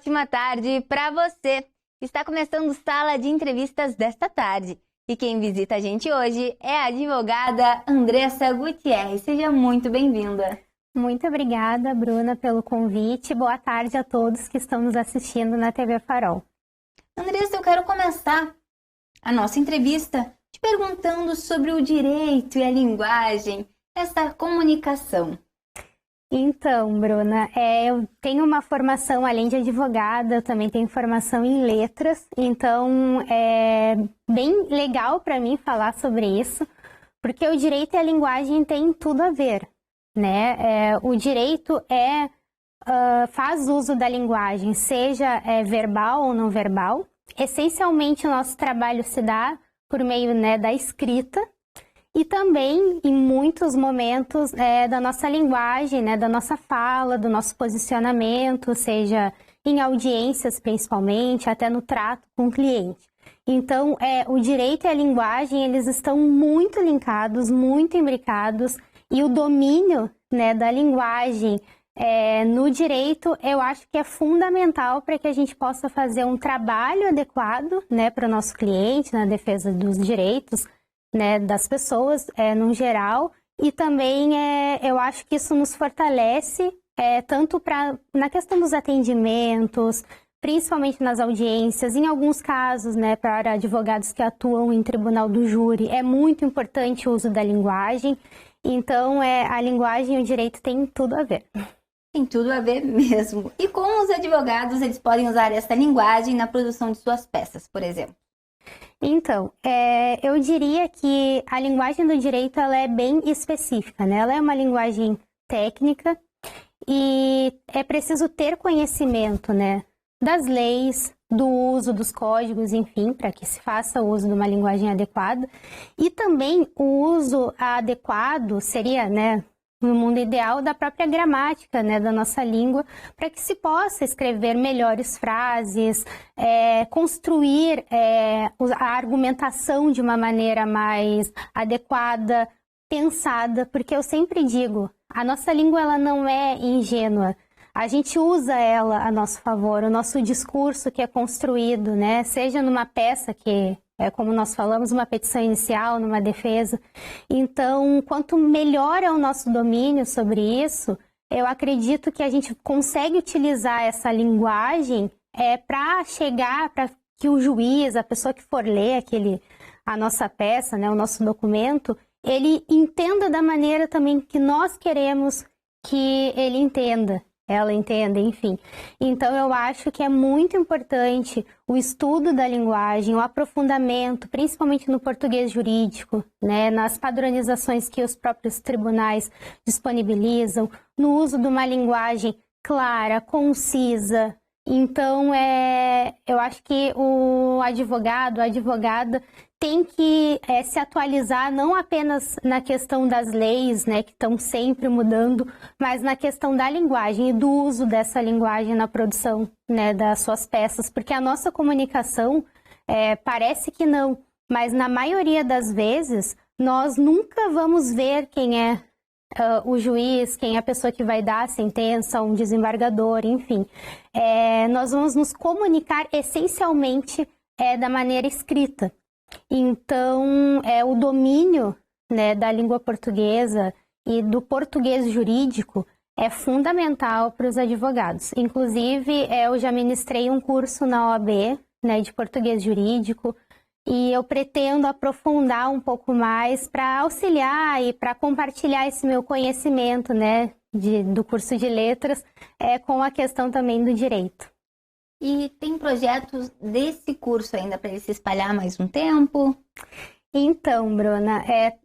ótima tarde para você. Está começando Sala de Entrevistas desta tarde. E quem visita a gente hoje é a advogada Andressa Gutierrez. Seja muito bem-vinda. Muito obrigada, Bruna, pelo convite. Boa tarde a todos que estão nos assistindo na TV Farol. Andressa, eu quero começar a nossa entrevista te perguntando sobre o direito e a linguagem, essa comunicação. Então, Bruna, eu tenho uma formação, além de advogada, eu também tenho formação em letras, então é bem legal para mim falar sobre isso, porque o direito e a linguagem têm tudo a ver, né? O direito faz uso da linguagem, seja verbal ou não verbal. Essencialmente, o nosso trabalho se dá por meio, né, da escrita, e também, em muitos momentos, da nossa linguagem, né, da nossa fala, do nosso posicionamento, seja em audiências principalmente, até no trato com o cliente. Então, o direito e a linguagem, eles estão muito linkados, muito imbricados, e o domínio, né, da linguagem no direito, eu acho que é fundamental para que a gente possa fazer um trabalho adequado, né, para o nosso cliente, na defesa dos direitos, né, das pessoas no geral, e também eu acho que isso nos fortalece tanto na questão dos atendimentos, principalmente nas audiências, em alguns casos, né, para advogados que atuam em tribunal do júri, é muito importante o uso da linguagem, então a linguagem e o direito têm tudo a ver. Tem tudo a ver mesmo. E como os advogados eles podem usar essa linguagem na produção de suas peças, por exemplo? Então, eu diria que a linguagem do direito ela é bem específica, né? Ela é uma linguagem técnica e é preciso ter conhecimento, né, das leis, do uso dos códigos, enfim, para que se faça o uso de uma linguagem adequada. E também o uso adequado seria, né, no mundo ideal, da própria gramática, né, da nossa língua, para que se possa escrever melhores frases, construir a argumentação de uma maneira mais adequada, pensada, porque eu sempre digo, a nossa língua ela não é ingênua, a gente usa ela a nosso favor, o nosso discurso que é construído, né, seja numa peça que como nós falamos, uma petição inicial, numa defesa. Então, quanto melhor é o nosso domínio sobre isso, eu acredito que a gente consegue utilizar essa linguagem para chegar, para que o juiz, a pessoa que for ler a nossa peça, né, o nosso documento, ele entenda da maneira também que nós queremos que ele entenda. Ela entende, enfim. Então, eu acho que é muito importante o estudo da linguagem, o aprofundamento, principalmente no português jurídico, né, nas padronizações que os próprios tribunais disponibilizam, no uso de uma linguagem clara, concisa. Então, eu acho que o advogado, a advogada, tem que se atualizar não apenas na questão das leis, né, que estão sempre mudando, mas na questão da linguagem e do uso dessa linguagem na produção, né, das suas peças, porque a nossa comunicação parece que não, mas na maioria das vezes nós nunca vamos ver quem é o juiz, quem é a pessoa que vai dar a sentença, um desembargador, enfim. Nós vamos nos comunicar essencialmente da maneira escrita. Então, o domínio, né, da língua portuguesa e do português jurídico é fundamental para os advogados. Inclusive, eu já ministrei um curso na OAB, né, de português jurídico, e eu pretendo aprofundar um pouco mais para auxiliar e para compartilhar esse meu conhecimento, né, do curso de letras com a questão também do direito. E tem projetos desse curso ainda para ele se espalhar mais um tempo? Então, Bruna,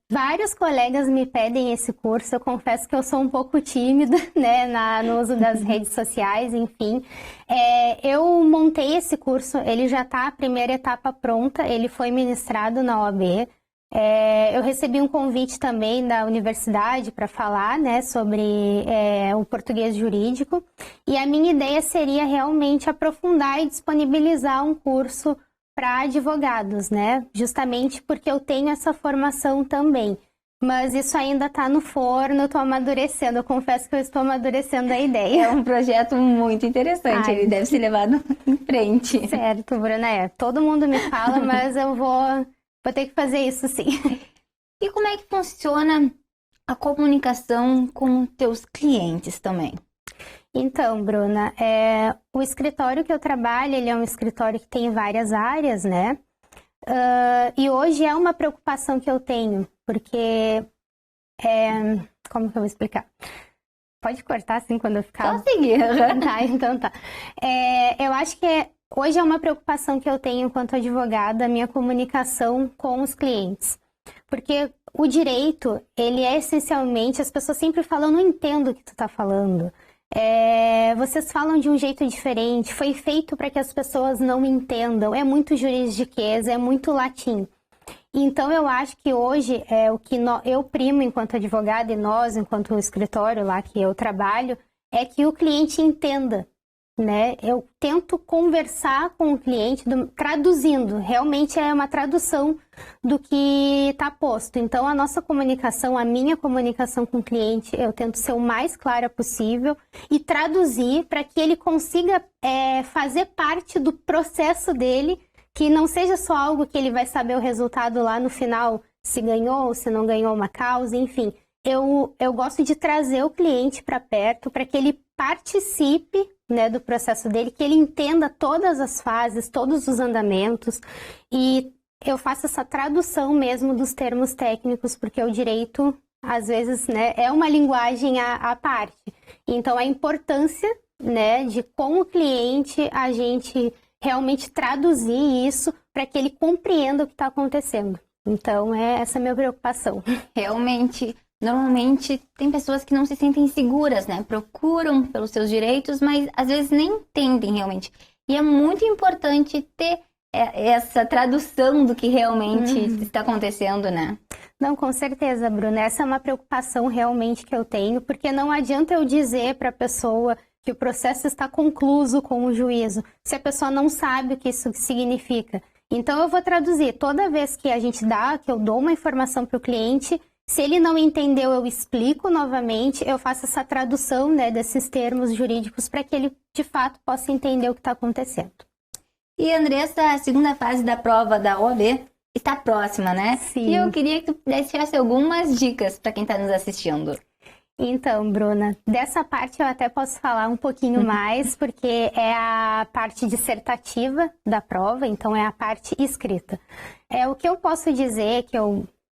vários colegas me pedem esse curso. Eu confesso que eu sou um pouco tímida, né, no uso das redes sociais, enfim. Eu montei esse curso, ele já está a primeira etapa pronta, ele foi ministrado na OAB. Eu recebi um convite também da universidade para falar, né, sobre o português jurídico, e a minha ideia seria realmente aprofundar e disponibilizar um curso para advogados, né, justamente porque eu tenho essa formação também. Mas isso ainda está no forno, eu estou amadurecendo. Eu confesso que eu estou amadurecendo a ideia. É um projeto muito interessante, ele deve ser levado em frente. Certo, Bruna, todo mundo me fala, mas eu vou ter que fazer isso sim. E como é que funciona a comunicação com teus clientes também? Então, Bruna, o escritório que eu trabalho, ele é um escritório que tem várias áreas, né? E hoje é uma preocupação que eu tenho, porque... como que eu vou explicar? Pode cortar assim quando eu ficar... Só seguir. Tá, então tá. Eu acho que hoje é uma preocupação que eu tenho enquanto advogada, a minha comunicação com os clientes. Porque o direito, ele é essencialmente... As pessoas sempre falam, não entendo o que tu tá falando. Vocês falam de um jeito diferente, foi feito para que as pessoas não entendam, é muito juridiquês, é muito latim. Então eu acho que hoje o que eu primo enquanto advogada e nós, enquanto escritório lá que eu trabalho, é que o cliente entenda, né? Eu tento conversar com o cliente, traduzindo, realmente é uma tradução do que está posto. Então a nossa comunicação, a minha comunicação com o cliente, eu tento ser o mais clara possível e traduzir para que ele consiga fazer parte do processo dele, que não seja só algo que ele vai saber o resultado lá no final, se ganhou ou se não ganhou uma causa, enfim. Eu gosto de trazer o cliente para perto para que ele participe, né, do processo dele, que ele entenda todas as fases, todos os andamentos, e eu faço essa tradução mesmo dos termos técnicos, porque o direito, às vezes, né, é uma linguagem à parte. Então, a importância, né, de com o cliente a gente realmente traduzir isso para que ele compreenda o que está acontecendo. Então, essa a minha preocupação. Realmente, normalmente tem pessoas que não se sentem seguras, né? Procuram pelos seus direitos, mas às vezes nem entendem realmente. E é muito importante ter essa tradução do que realmente está acontecendo, né? Não, com certeza, Bruna. Essa é uma preocupação realmente que eu tenho, porque não adianta eu dizer para a pessoa que o processo está concluído com o juízo, se a pessoa não sabe o que isso significa. Então, eu vou traduzir. Toda vez que que eu dou uma informação para o cliente, se ele não entendeu, eu explico novamente, eu faço essa tradução, né, desses termos jurídicos para que ele, de fato, possa entender o que está acontecendo. E, Andressa, a segunda fase da prova da OAB está próxima, né? Sim. E eu queria que tu desse algumas dicas para quem está nos assistindo. Então, Bruna, dessa parte eu até posso falar um pouquinho mais, porque é a parte dissertativa da prova, então é a parte escrita. O que eu posso dizer que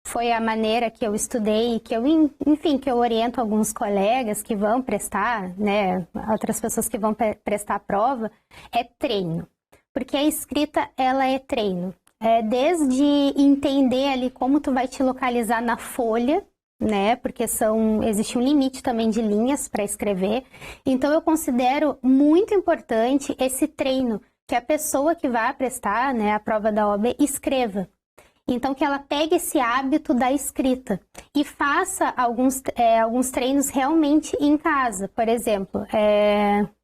foi a maneira que eu estudei, que eu oriento alguns colegas que vão prestar, né, outras pessoas que vão prestar a prova, é treino. Porque a escrita, ela é treino. Desde entender ali como tu vai te localizar na folha, né? Porque existe um limite também de linhas para escrever. Então, eu considero muito importante esse treino, que a pessoa que vai prestar, né, a prova da OAB escreva. Então, que ela pegue esse hábito da escrita e faça alguns treinos realmente em casa. Por exemplo,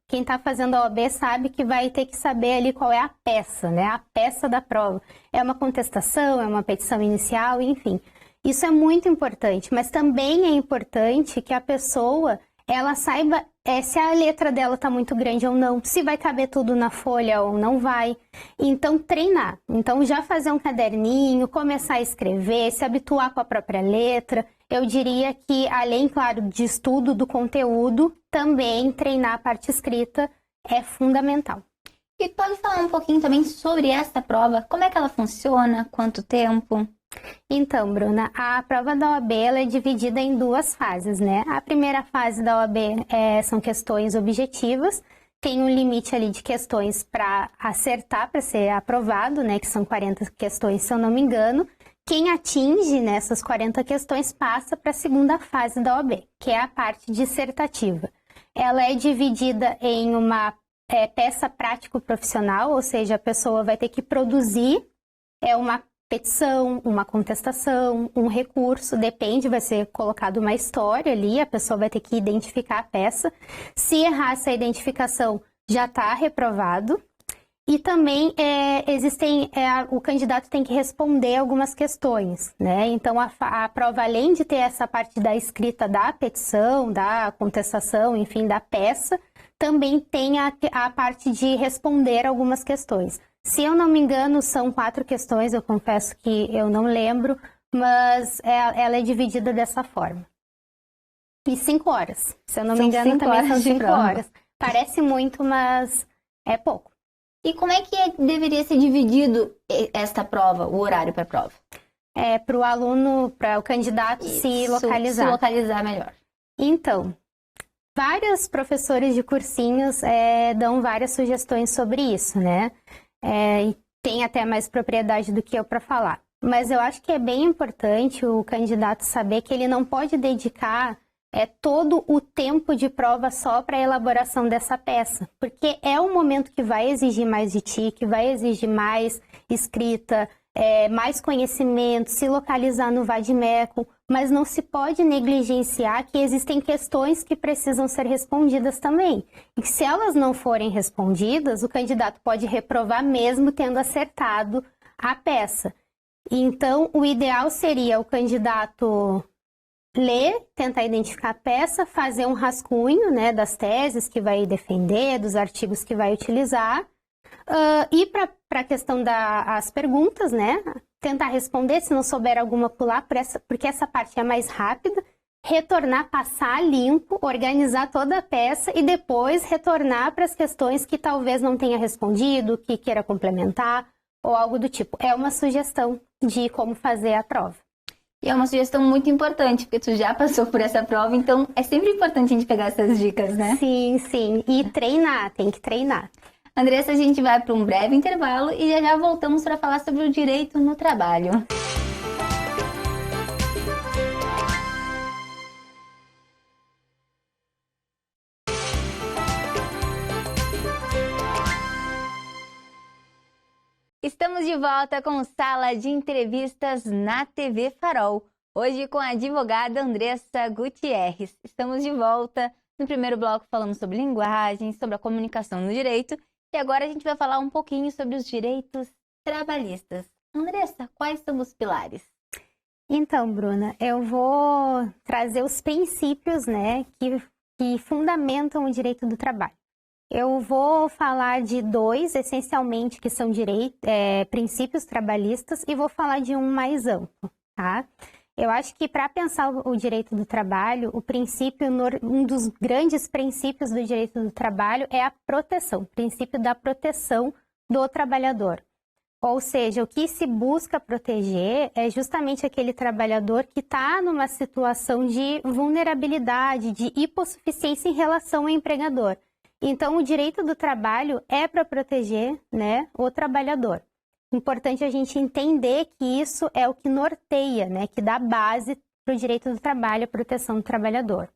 quem está fazendo a OAB sabe que vai ter que saber ali qual é a peça, né? A peça da prova. É uma contestação, é uma petição inicial, enfim. Isso é muito importante, mas também é importante que a pessoa, ela saiba se a letra dela está muito grande ou não, se vai caber tudo na folha ou não vai. Então, treinar. Então, já fazer um caderninho, começar a escrever, se habituar com a própria letra. Eu diria que, além, claro, de estudo do conteúdo, também treinar a parte escrita é fundamental. E pode falar um pouquinho também sobre essa prova? Como é que ela funciona? Quanto tempo? Então, Bruna, a prova da OAB ela é dividida em duas fases, né? A primeira fase da OAB são questões objetivas, tem um limite ali de questões para acertar, para ser aprovado, né? Que são 40 questões, se eu não me engano. Quem atinge nessas 40 questões passa para a segunda fase da OAB, que é a parte dissertativa. Ela é dividida em uma peça prático-profissional, ou seja, a pessoa vai ter que produzir uma petição, uma contestação, um recurso, depende, vai ser colocado uma história ali, a pessoa vai ter que identificar a peça. Se errar essa identificação, já está reprovado. E também o candidato tem que responder algumas questões, né? Então, a prova, além de ter essa parte da escrita da petição, da contestação, enfim, da peça, também tem a parte de responder algumas questões. Se eu não me engano, são 4 questões, eu confesso que eu não lembro, mas ela é dividida dessa forma. E 5 horas. Se eu não me engano, também são 5 horas. Parece muito, mas é pouco. E como é que deveria ser dividido esta prova, o horário para a prova? Para o aluno, para o candidato se localizar. Se localizar melhor. Então, vários professores de cursinhos dão várias sugestões sobre isso, né? E tem até mais propriedade do que eu para falar. Mas eu acho que é bem importante o candidato saber que ele não pode dedicar todo o tempo de prova só para a elaboração dessa peça, porque é um momento que vai exigir mais de ti, que vai exigir mais escrita, mais conhecimento, se localizar no vade-mecum, mas não se pode negligenciar que existem questões que precisam ser respondidas também. E que se elas não forem respondidas, o candidato pode reprovar mesmo tendo acertado a peça. Então, o ideal seria o candidato ler, tentar identificar a peça, fazer um rascunho, né, das teses que vai defender, dos artigos que vai utilizar, e para a questão das perguntas, né, tentar responder, se não souber alguma pular, porque essa parte é mais rápida, retornar, passar limpo, organizar toda a peça e depois retornar para as questões que talvez não tenha respondido, que queira complementar ou algo do tipo. É uma sugestão de como fazer a prova. E é uma sugestão muito importante, porque tu já passou por essa prova, então é sempre importante a gente pegar essas dicas, né? Sim, sim. E treinar, tem que treinar. Andressa, a gente vai para um breve intervalo e já voltamos para falar sobre o direito no trabalho. Estamos de volta com Sala de Entrevistas na TV Farol. Hoje com a advogada Andressa Gutierrez. Estamos de volta. No primeiro bloco falamos sobre linguagem, sobre a comunicação no direito. E agora a gente vai falar um pouquinho sobre os direitos trabalhistas. Andressa, quais são os pilares? Então, Bruna, eu vou trazer os princípios, né, que fundamentam o direito do trabalho. Eu vou falar de 2, essencialmente, que são princípios trabalhistas, e vou falar de um mais amplo, tá? Eu acho que para pensar o direito do trabalho, um dos grandes princípios do direito do trabalho é a proteção, o princípio da proteção do trabalhador. Ou seja, o que se busca proteger é justamente aquele trabalhador que está numa situação de vulnerabilidade, de hipossuficiência em relação ao empregador. Então, o direito do trabalho é para proteger, né, o trabalhador. Importante a gente entender que isso é o que norteia, né, que dá base para o direito do trabalho, a proteção do trabalhador.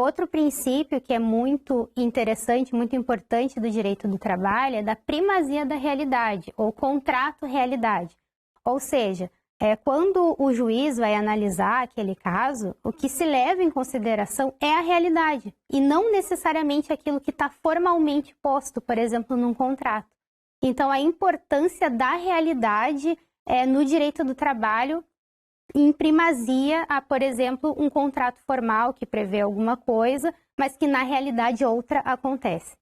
Outro princípio que é muito interessante, muito importante do direito do trabalho é da primazia da realidade, ou contrato-realidade. Ou seja, quando o juiz vai analisar aquele caso, o que se leva em consideração é a realidade, e não necessariamente aquilo que está formalmente posto, por exemplo, num contrato. Então, a importância da realidade no direito do trabalho em primazia a, por exemplo, um contrato formal que prevê alguma coisa, mas que na realidade outra acontece.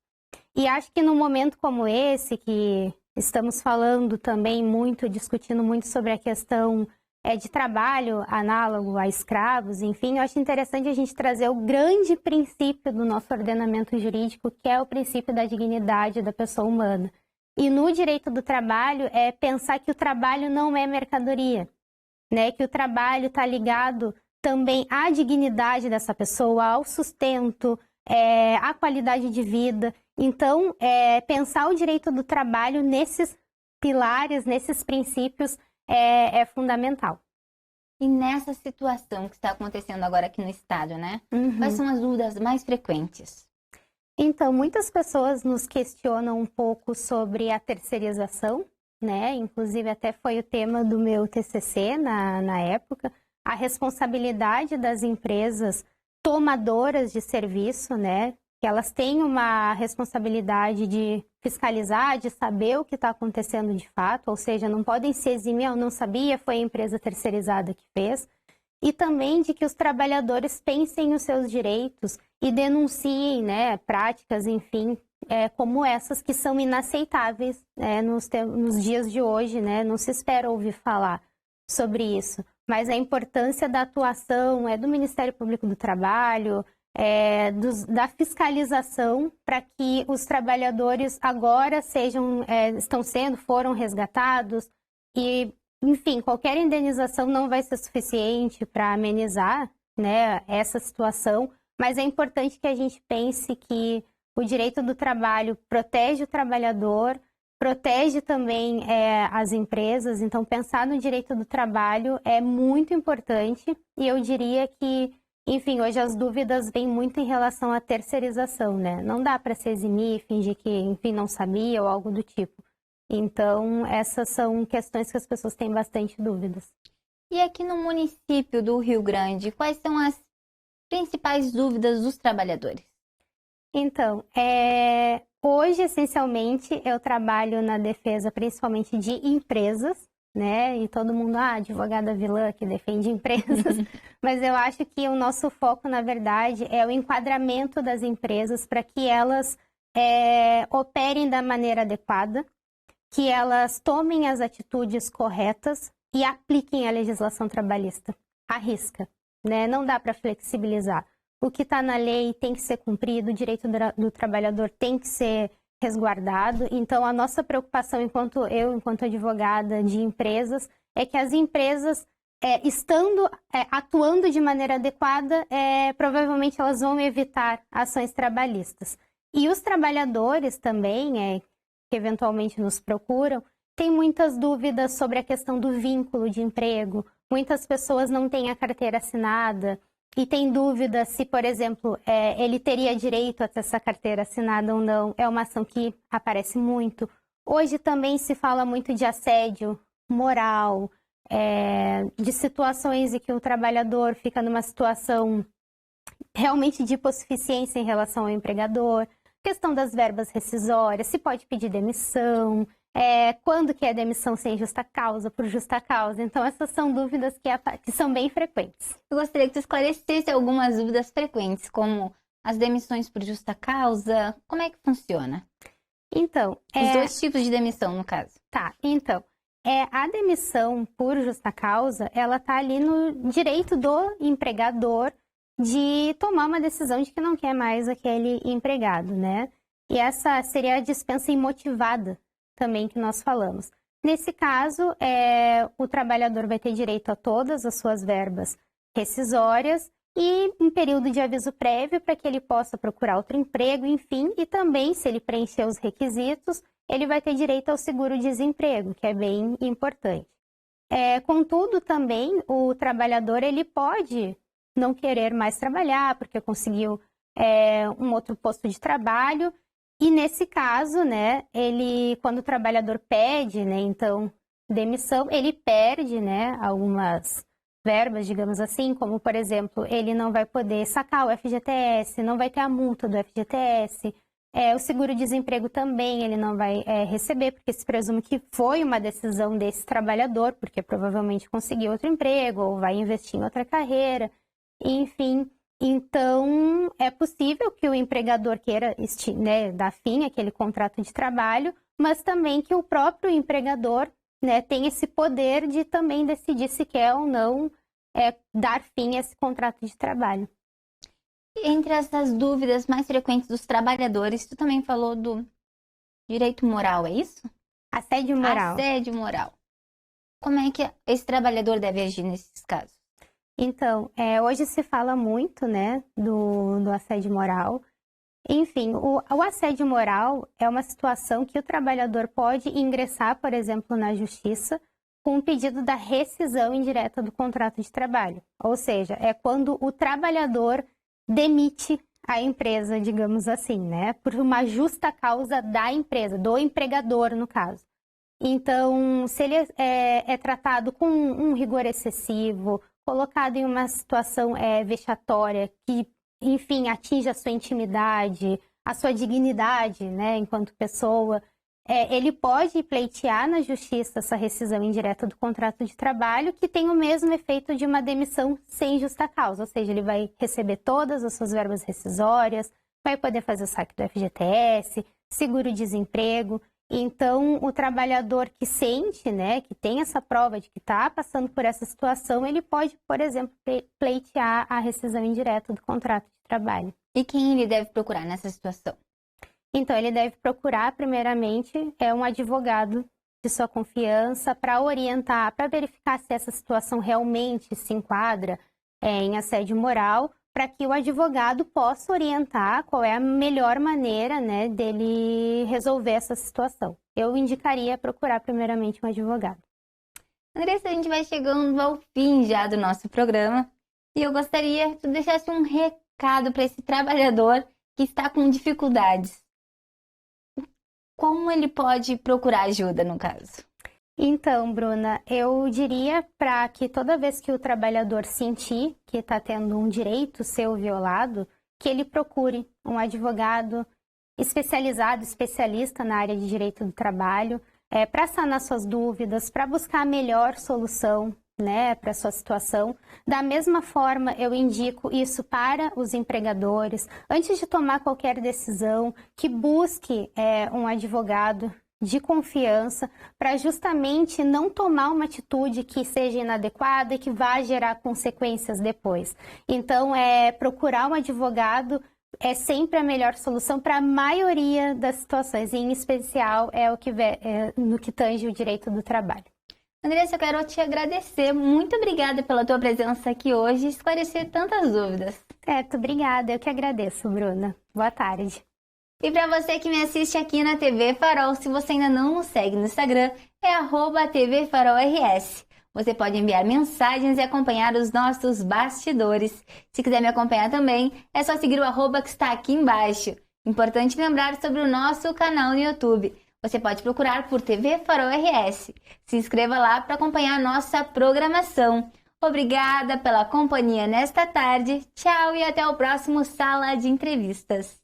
E acho que num momento como esse, que estamos falando também muito, discutindo muito sobre a questão de trabalho análogo a escravos, enfim, eu acho interessante a gente trazer o grande princípio do nosso ordenamento jurídico, que é o princípio da dignidade da pessoa humana. E no direito do trabalho é pensar que o trabalho não é mercadoria, né? Que o trabalho está ligado também à dignidade dessa pessoa, ao sustento, à qualidade de vida. Então, pensar o direito do trabalho nesses pilares, nesses princípios, é fundamental. E nessa situação que está acontecendo agora aqui no estado, né? Uhum. Quais são as dúvidas mais frequentes? Então, muitas pessoas nos questionam um pouco sobre a terceirização, né? Inclusive, até foi o tema do meu TCC na época, a responsabilidade das empresas tomadoras de serviço, né? que elas têm uma responsabilidade de fiscalizar, de saber o que está acontecendo de fato, ou seja, não podem se eximir, eu não sabia, foi a empresa terceirizada que fez, e também de que os trabalhadores pensem os seus direitos e denunciem, né, práticas, enfim, como essas que são inaceitáveis, nos dias de hoje, né, não se espera ouvir falar sobre isso, mas a importância da atuação do Ministério Público do Trabalho, da fiscalização para que os trabalhadores agora foram resgatados e, enfim, qualquer indenização não vai ser suficiente para amenizar, né, essa situação, mas é importante que a gente pense que o direito do trabalho protege o trabalhador, protege também as empresas, então pensar no direito do trabalho é muito importante e eu diria que, enfim, hoje as dúvidas vêm muito em relação à terceirização, né? Não dá para se eximir, fingir que, enfim, não sabia ou algo do tipo. Então, essas são questões que as pessoas têm bastante dúvidas. E aqui no município do Rio Grande, quais são as principais dúvidas dos trabalhadores? Então, hoje, essencialmente, eu trabalho na defesa principalmente de empresas, né? E todo mundo, advogada vilã que defende empresas. Mas eu acho que o nosso foco, na verdade, é o enquadramento das empresas para que elas operem da maneira adequada, que elas tomem as atitudes corretas e apliquem a legislação trabalhista à risca, né? Não dá para flexibilizar. O que está na lei tem que ser cumprido, o direito do trabalhador tem que ser resguardado. Então, a nossa preocupação enquanto advogada de empresas, é que as empresas, atuando de maneira adequada, provavelmente elas vão evitar ações trabalhistas. E os trabalhadores também, que eventualmente nos procuram, têm muitas dúvidas sobre a questão do vínculo de emprego. Muitas pessoas não têm a carteira assinada, e tem dúvida se, por exemplo, ele teria direito a ter essa carteira assinada ou não. É uma ação que aparece muito. Hoje também se fala muito de assédio moral, de situações em que o trabalhador fica numa situação realmente de hipossuficiência em relação ao empregador, questão das verbas rescisórias, se pode pedir demissão, quando que é demissão sem justa causa, por justa causa. Então, essas são dúvidas que são bem frequentes. Eu gostaria que tu esclarecesse algumas dúvidas frequentes, como as demissões por justa causa. Como é que funciona? Então, os dois tipos de demissão, no caso. Tá, então, a demissão por justa causa, ela tá ali no direito do empregador de tomar uma decisão de que não quer mais aquele empregado, né? E essa seria a dispensa imotivada também que nós falamos. Nesse caso, o trabalhador vai ter direito a todas as suas verbas rescisórias e um período de aviso prévio para que ele possa procurar outro emprego, enfim, e também, se ele preencher os requisitos, ele vai ter direito ao seguro-desemprego, que é bem importante. Contudo, também, o trabalhador ele pode não querer mais trabalhar porque conseguiu um outro posto de trabalho. E nesse caso, né, quando o trabalhador pede, né, então, demissão, ele perde, né, algumas verbas, digamos assim, como, por exemplo, ele não vai poder sacar o FGTS, não vai ter a multa do FGTS, o seguro-desemprego também ele não vai receber, porque se presume que foi uma decisão desse trabalhador, porque provavelmente conseguiu outro emprego ou vai investir em outra carreira, enfim. Então, é possível que o empregador queira, né, dar fim àquele contrato de trabalho, mas também que o próprio empregador, né, tem esse poder de também decidir se quer ou não dar fim a esse contrato de trabalho. Entre essas dúvidas mais frequentes dos trabalhadores, tu também falou do direito moral, é isso? Assédio moral. Assédio moral. Como é que esse trabalhador deve agir nesses casos? Então, hoje se fala muito, né, do assédio moral. Enfim, o assédio moral é uma situação que o trabalhador pode ingressar, por exemplo, na justiça, com um pedido da rescisão indireta do contrato de trabalho. Ou seja, é quando o trabalhador demite a empresa, digamos assim, né, por uma justa causa da empresa, do empregador, no caso. Então, se ele é tratado com um rigor excessivo, colocado em uma situação vexatória, que enfim, atinge a sua intimidade, a sua dignidade, né, enquanto pessoa, ele pode pleitear na justiça essa rescisão indireta do contrato de trabalho, que tem o mesmo efeito de uma demissão sem justa causa, ou seja, ele vai receber todas as suas verbas rescisórias, vai poder fazer o saque do FGTS, seguro-desemprego. Então, o trabalhador que sente, né, que tem essa prova de que está passando por essa situação, ele pode, por exemplo, pleitear a rescisão indireta do contrato de trabalho. E quem ele deve procurar nessa situação? Então, ele deve procurar, primeiramente, um advogado de sua confiança para orientar, para verificar se essa situação realmente se enquadra em assédio moral, para que o advogado possa orientar qual é a melhor maneira, né, dele resolver essa situação. Eu indicaria procurar, primeiramente, um advogado. Andressa, a gente vai chegando ao fim já do nosso programa e eu gostaria que tu deixasse um recado para esse trabalhador que está com dificuldades. Como ele pode procurar ajuda, no caso? Então, Bruna, eu diria para que toda vez que o trabalhador sentir que está tendo um direito seu violado, que ele procure um advogado especializado, especialista na área de direito do trabalho, para sanar suas dúvidas, para buscar a melhor solução, né, para a sua situação. Da mesma forma, eu indico isso para os empregadores. Antes de tomar qualquer decisão, que busque um advogado de confiança para justamente não tomar uma atitude que seja inadequada e que vá gerar consequências depois. Então, procurar um advogado é sempre a melhor solução para a maioria das situações, e em especial no que tange o direito do trabalho. Andressa, eu quero te agradecer. Muito obrigada pela tua presença aqui hoje e esclarecer tantas dúvidas. Certo, obrigada. Eu que agradeço, Bruna. Boa tarde. E para você que me assiste aqui na TV Farol, se você ainda não nos segue no Instagram, é @TV Farol RS. Você pode enviar mensagens e acompanhar os nossos bastidores. Se quiser me acompanhar também, é só seguir o @ que está aqui embaixo. Importante lembrar sobre o nosso canal no YouTube. Você pode procurar por TV Farol RS. Se inscreva lá para acompanhar a nossa programação. Obrigada pela companhia nesta tarde. Tchau e até o próximo Sala de Entrevistas.